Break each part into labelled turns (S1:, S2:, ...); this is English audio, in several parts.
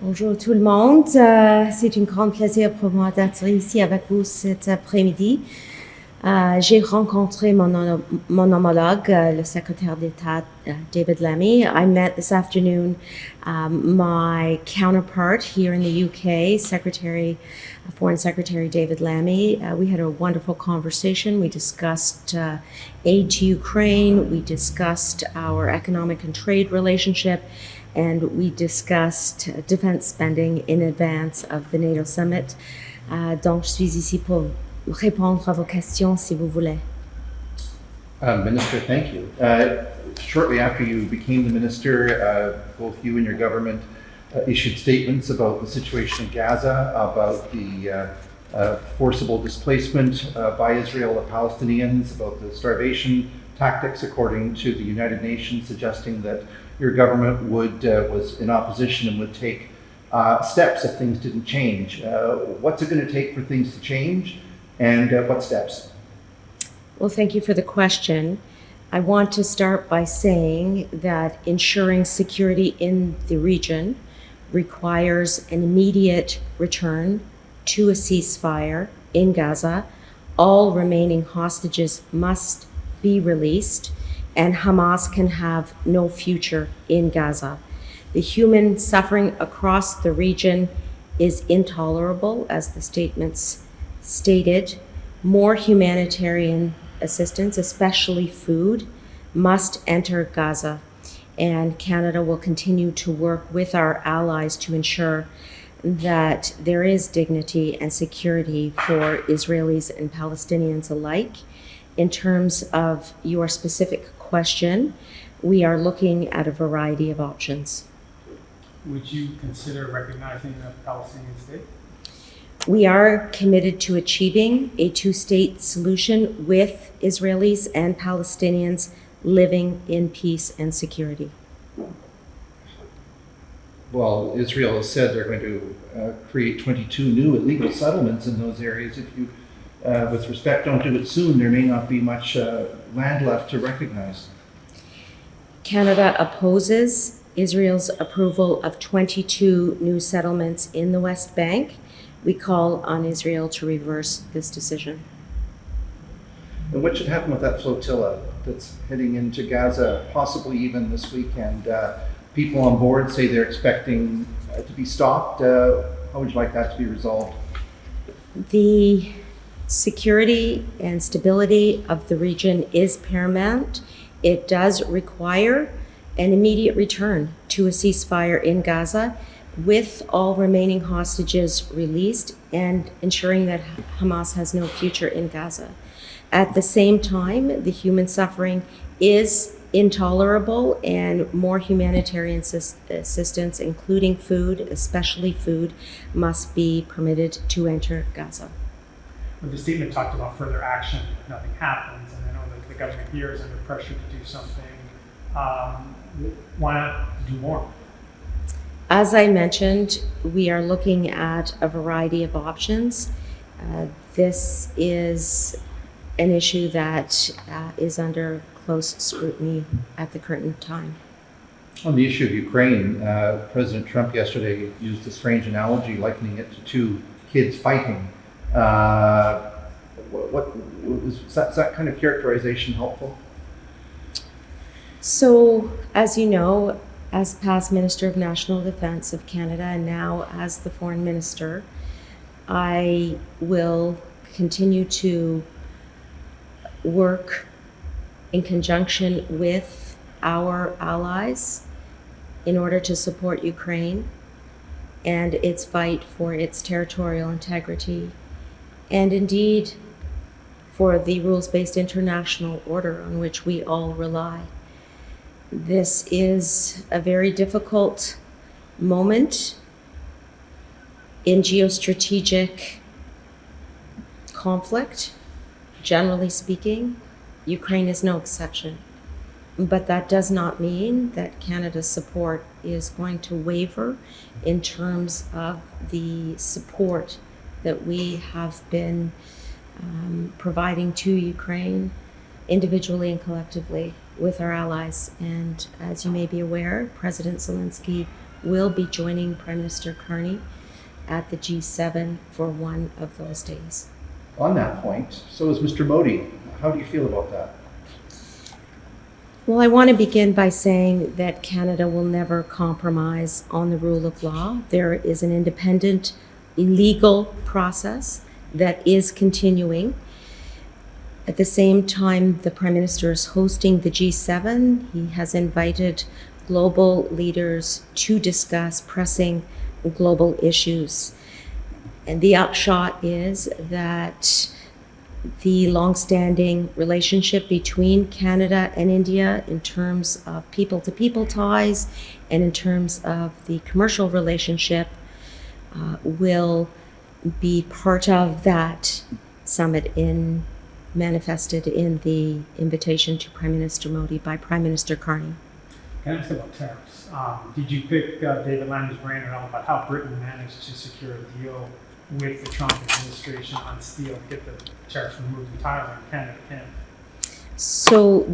S1: Bonjour tout le monde. C'est un grand plaisir pour moi d'être ici avec vous cet après-midi. J'ai rencontré mon homologue, le secrétaire d'État David Lammy. I met this afternoon my counterpart here in the UK, Foreign Secretary David Lammy. We had a wonderful conversation. We discussed aid to Ukraine. We discussed our economic and trade relationship. And we discussed defense spending in advance of the NATO summit. Donc, je suis ici pour répondre à vos questions si vous voulez.
S2: Minister, thank you. Shortly after you became the minister, both you and your government issued statements about the situation in Gaza, about the forcible displacement by Israel of Palestinians, about the starvation tactics, according to the United Nations, suggesting that your government was in opposition and would take steps if things didn't change. What's it going to take for things to change, and what steps?
S1: Well, thank you for the question. I want to start by saying that ensuring security in the region requires an immediate return to a ceasefire in Gaza. All remaining hostages must be released, and Hamas can have no future in Gaza. The human suffering across the region is intolerable, as the statements stated. More humanitarian assistance, especially food, must enter Gaza, and Canada will continue to work with our allies to ensure that there is dignity and security for Israelis and Palestinians alike. In terms of your specific question, we are looking at a variety of options.
S3: Would you consider recognizing a Palestinian state?
S1: We are committed to achieving a two-state solution with Israelis and Palestinians living in peace and security.
S2: Well, Israel has said they're going to create 22 new illegal settlements in those areas. If you, with respect, don't do it soon, there may not be much land left to recognize.
S1: Canada opposes Israel's approval of 22 new settlements in the West Bank. We call on Israel to reverse this decision.
S2: And what should happen with that flotilla that's heading into Gaza, possibly even this weekend? People on board say they're expecting to be stopped. How would you like that to be resolved?
S1: The security and stability of the region is paramount. It does require an immediate return to a ceasefire in Gaza, with all remaining hostages released and ensuring that Hamas has no future in Gaza. At the same time, the human suffering is intolerable, and more humanitarian assistance, including food, especially food, must be permitted to enter Gaza.
S3: Well, the statement talked about further action if nothing happens, and I know that the government here is under pressure to do something. Why not do more?
S1: As I mentioned, we are looking at a variety of options. This is an issue that is under close scrutiny at the current time.
S2: On the issue of Ukraine, President Trump yesterday used a strange analogy, likening it to two kids fighting. Is that kind of characterization helpful?
S1: So, as you know, as past Minister of National Defence of Canada and now as the Foreign Minister, I will continue to work in conjunction with our allies in order to support Ukraine and its fight for its territorial integrity, and indeed for the rules-based international order on which we all rely. This is a very difficult moment in geostrategic conflict, generally speaking. Ukraine is no exception. But that does not mean that Canada's support is going to waver in terms of the support that we have been providing to Ukraine individually and collectively with our allies. And as you may be aware, President Zelensky will be joining Prime Minister Carney at the G7 for one of those days.
S2: On that point, so is Mr. Modi. How do you feel about that?
S1: Well, I want to begin by saying that Canada will never compromise on the rule of law. There is an independent legal process that is continuing. At the same time, the Prime Minister is hosting the G7. He has invited global leaders to discuss pressing global issues. And the upshot is that the long-standing relationship between Canada and India in terms of people-to-people ties and in terms of the commercial relationship will be part of that summit manifested in the invitation to Prime Minister Modi by Prime Minister Carney.
S3: Can I ask about tariffs? Did you pick David Lammy's brain at all about how Britain managed to secure a deal with the Trump administration on steel to get the tariffs removed entirely in Canada?
S1: So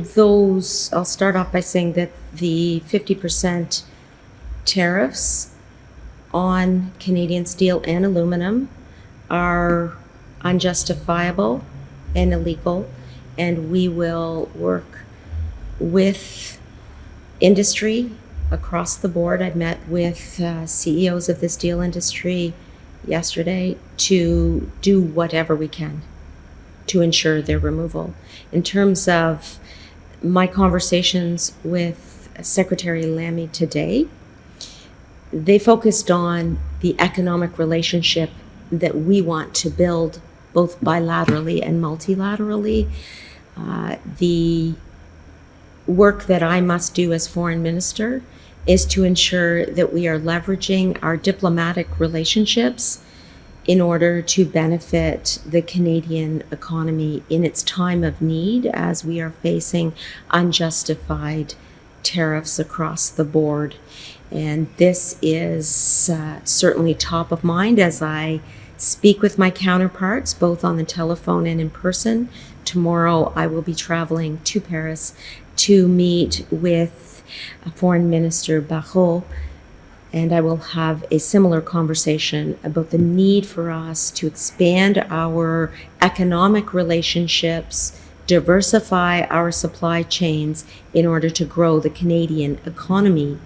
S1: I'll start off by saying that the 50% tariffs on Canadian steel and aluminum are unjustifiable and illegal, and we will work with industry across the board. I met with CEOs of the steel industry yesterday to do whatever we can to ensure their removal. In terms of my conversations with Secretary Lammy today, they focused on the economic relationship that we want to build both bilaterally and multilaterally. The work that I must do as foreign minister is to ensure that we are leveraging our diplomatic relationships in order to benefit the Canadian economy in its time of need as we are facing unjustified tariffs across the board. And this is certainly top of mind as I speak with my counterparts, both on the telephone and in person. Tomorrow I will be traveling to Paris to meet with Foreign Minister Barrot, and I will have a similar conversation about the need for us to expand our economic relationships, diversify our supply chains in order to grow the Canadian economy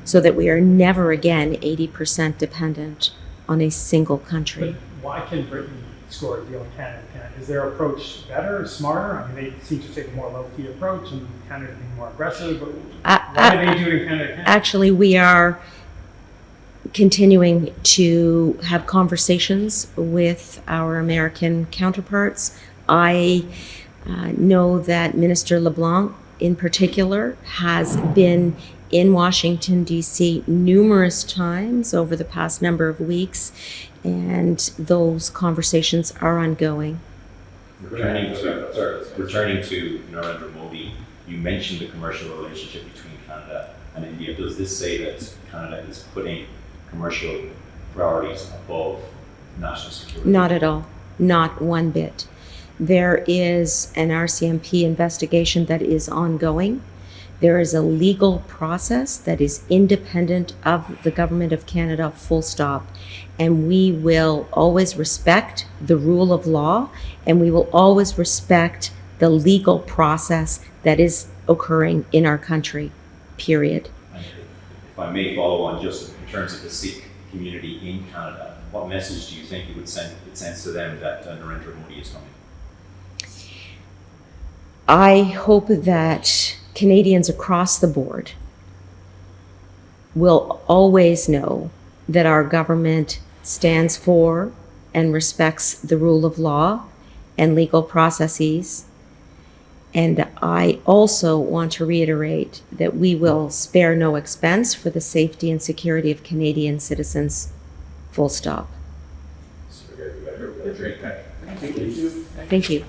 S1: so that we are never again 80% dependent on a single country.
S3: But why can Britain score a deal in Canada? Is their approach better, smarter? I mean, they seem to take a more low-key approach and Canada being more aggressive. But why do they do it in Canada?
S1: Actually, we are continuing to have conversations with our American counterparts. I know that Minister LeBlanc in particular has been in Washington, D.C. numerous times over the past number of weeks, and those conversations are ongoing.
S4: Returning to Narendra Modi, you mentioned the commercial relationship between Canada and India. Does this say that Canada is putting commercial priorities above national security?
S1: Not at all. Not one bit. There is an RCMP investigation that is ongoing. There is a legal process that is independent of the Government of Canada, full stop. And we will always respect the rule of law, and we will always respect the legal process that is occurring in our country, period.
S4: And if I may follow on, just in terms of the Sikh community in Canada, what message do you think it sends to them that Narendra Modi is coming?
S1: I hope that Canadians across the board will always know that our government stands for and respects the rule of law and legal processes. And I also want to reiterate that we will spare no expense for the safety and security of Canadian citizens, full stop.
S4: Thank you.
S1: Thank you.